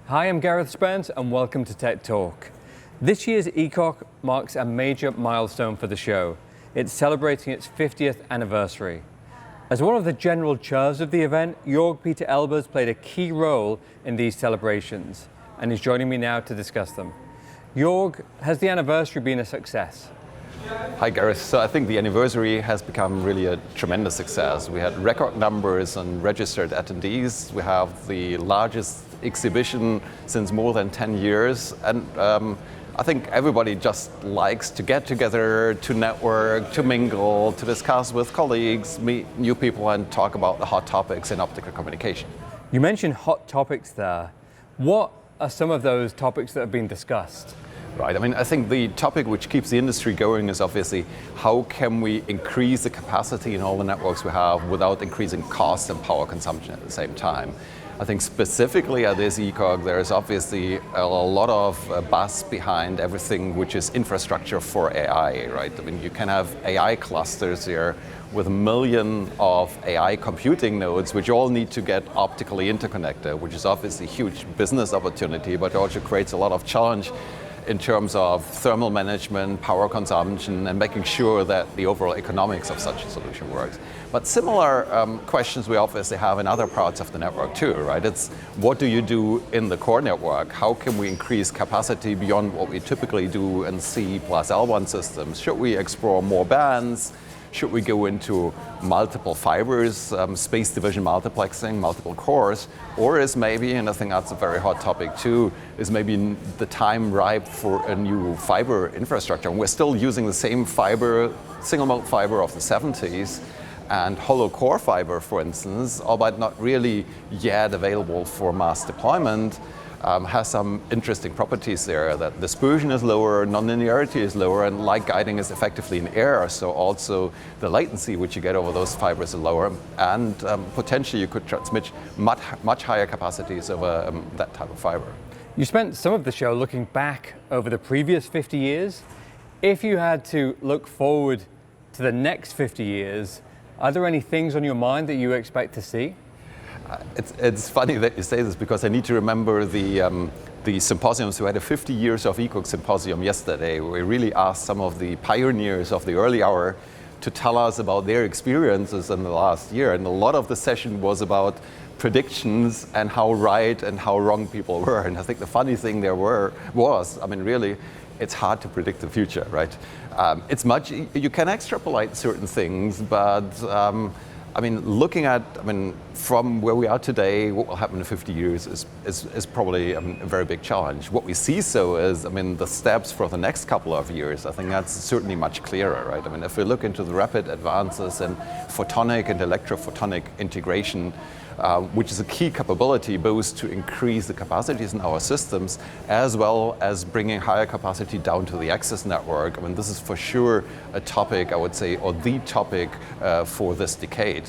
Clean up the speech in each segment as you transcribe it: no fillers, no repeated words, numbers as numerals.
Hi, I'm Gareth Spence and welcome to Tech Talk. This year's ECOC marks a major milestone for the show. It's celebrating its 50th anniversary. As one of the general chairs of the event, Jörg-Peter Elbers played a key role in these celebrations and is joining me now to discuss them. Jörg, has the anniversary been a success? Hi Gareth, so I think the anniversary has become really a tremendous success. We had record numbers on registered attendees. We have the largest exhibition since more than 10 years. And I think everybody just likes to get together, to network, to mingle, to discuss with colleagues, meet new people and talk about the hot topics in optical communication. You mentioned hot topics there. What are some of those topics that have been discussed? Right, I think the topic which keeps the industry going is obviously how can we increase the capacity in all the networks we have without increasing cost and power consumption at the same time. I think specifically at this ECOC there is obviously a lot of buzz behind everything which is infrastructure for AI, right? You can have AI clusters here with 1 million of AI computing nodes which all need to get optically interconnected, which is obviously a huge business opportunity, but also creates a lot of challenge in terms of thermal management, power consumption, and making sure that the overall economics of such a solution works. But similar questions we obviously have in other parts of the network too, right? It's what do you do in the core network? How can we increase capacity beyond what we typically do in C plus L1 systems? Should we explore more bands? Should we go into multiple fibers, space division multiplexing, multiple cores? Or is maybe, and I think that's a very hot topic too, is maybe the time ripe for a new fiber infrastructure? And we're still using the same fiber, single mode fiber of the 70s, and hollow core fiber, for instance, albeit not really yet available for mass deployment. Has some interesting properties there, that dispersion is lower, nonlinearity is lower, and light guiding is effectively in air, so also the latency which you get over those fibers is lower, and potentially you could transmit much higher capacities over that type of fiber. You spent some of the show looking back over the previous 50 years. If you had to look forward to the next 50 years, are there any things on your mind that you expect to see? It's funny that you say this because I need to remember the symposiums. We had a 50 years of ECOC symposium yesterday where we really asked some of the pioneers of the early hour to tell us about their experiences in the last year. And a lot of the session was about predictions and how right and how wrong people were. And I think the funny thing there was, really, it's hard to predict the future, right? You can extrapolate certain things, but looking at, from where we are today, what will happen in 50 years is probably a very big challenge. What we see is, the steps for the next couple of years, I think that's certainly much clearer, right? If we look into the rapid advances in photonic and electrophotonic integration, which is a key capability both to increase the capacities in our systems as well as bringing higher capacity down to the access network. This is for sure a topic, I would say, or the topic for this decade.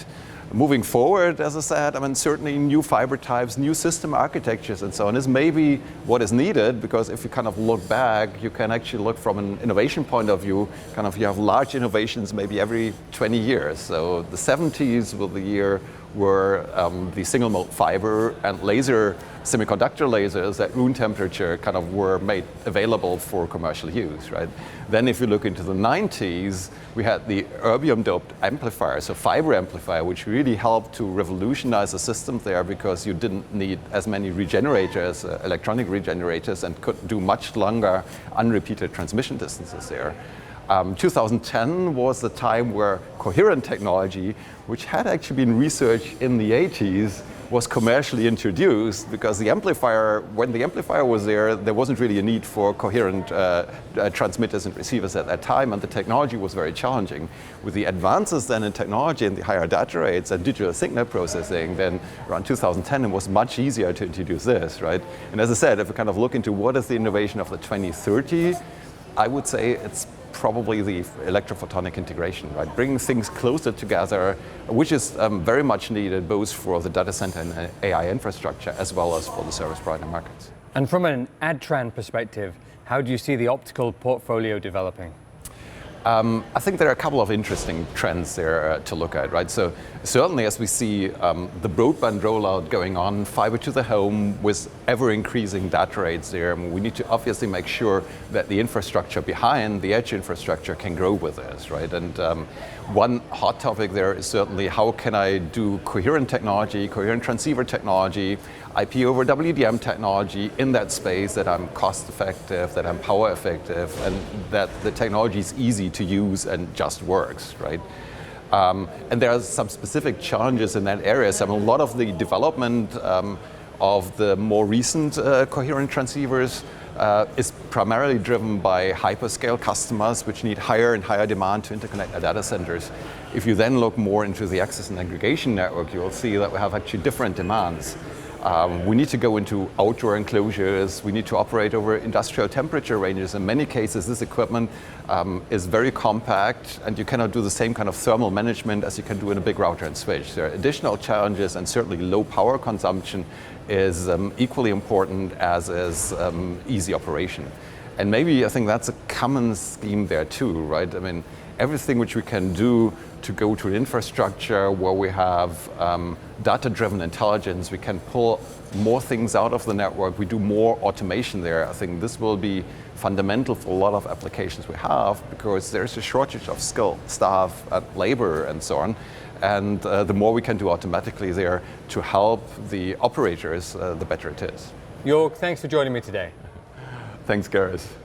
Moving forward, as I said, certainly new fiber types, new system architectures and so on is maybe what is needed, because if you kind of look back, you can actually look from an innovation point of view, you have large innovations maybe every 20 years. So the 70s were the year where the single mode fiber and laser semiconductor lasers at room temperature were made available for commercial use, right? Then if you look into the 90s, we had the erbium doped amplifier, so fiber amplifier, which really helped to revolutionize the system there because you didn't need as many regenerators, electronic regenerators, and could do much longer unrepeated transmission distances there. 2010 was the time where coherent technology, which had actually been researched in the 80s, was commercially introduced, because the amplifier, when the amplifier was there wasn't really a need for coherent transmitters and receivers at that time, and the technology was very challenging. With the advances then in technology and the higher data rates and digital signal processing, then around 2010 it was much easier to introduce this, right? And as I said, if we look into what is the innovation of the 2030, I would say it's probably the electrophotonic integration, right? Bringing things closer together, which is very much needed both for the data center and AI infrastructure as well as for the service provider markets. And from an Adtran perspective, how do you see the optical portfolio developing? I think there are a couple of interesting trends there to look at, right? So certainly as we see the broadband rollout going on, fiber to the home with ever-increasing data rates there, we need to obviously make sure that the infrastructure behind, the edge infrastructure, can grow with this, right? And one hot topic there is certainly how can I do coherent technology, coherent transceiver technology, IP over WDM technology in that space that I'm cost effective, that I'm power effective, and that the technology is easy to use and just works, right? And there are some specific challenges in that area. So a lot of the development of the more recent coherent transceivers is primarily driven by hyperscale customers, which need higher and higher demand to interconnect their data centers. If you then look more into the access and aggregation network, you will see that we have actually different demands. We need to go into outdoor enclosures, we need to operate over industrial temperature ranges. In many cases, this equipment is very compact, and you cannot do the same kind of thermal management as you can do in a big router and switch. There are additional challenges, and certainly low power consumption is equally important as is easy operation. And maybe I think that's a common scheme there too, right? I mean, everything which we can do to go to an infrastructure where we have data-driven intelligence, we can pull more things out of the network, we do more automation there. I think this will be fundamental for a lot of applications we have, because there's a shortage of skill, staff, labor, and so on. And the more we can do automatically there to help the operators, the better it is. Jörg, thanks for joining me today. Thanks, Gareth.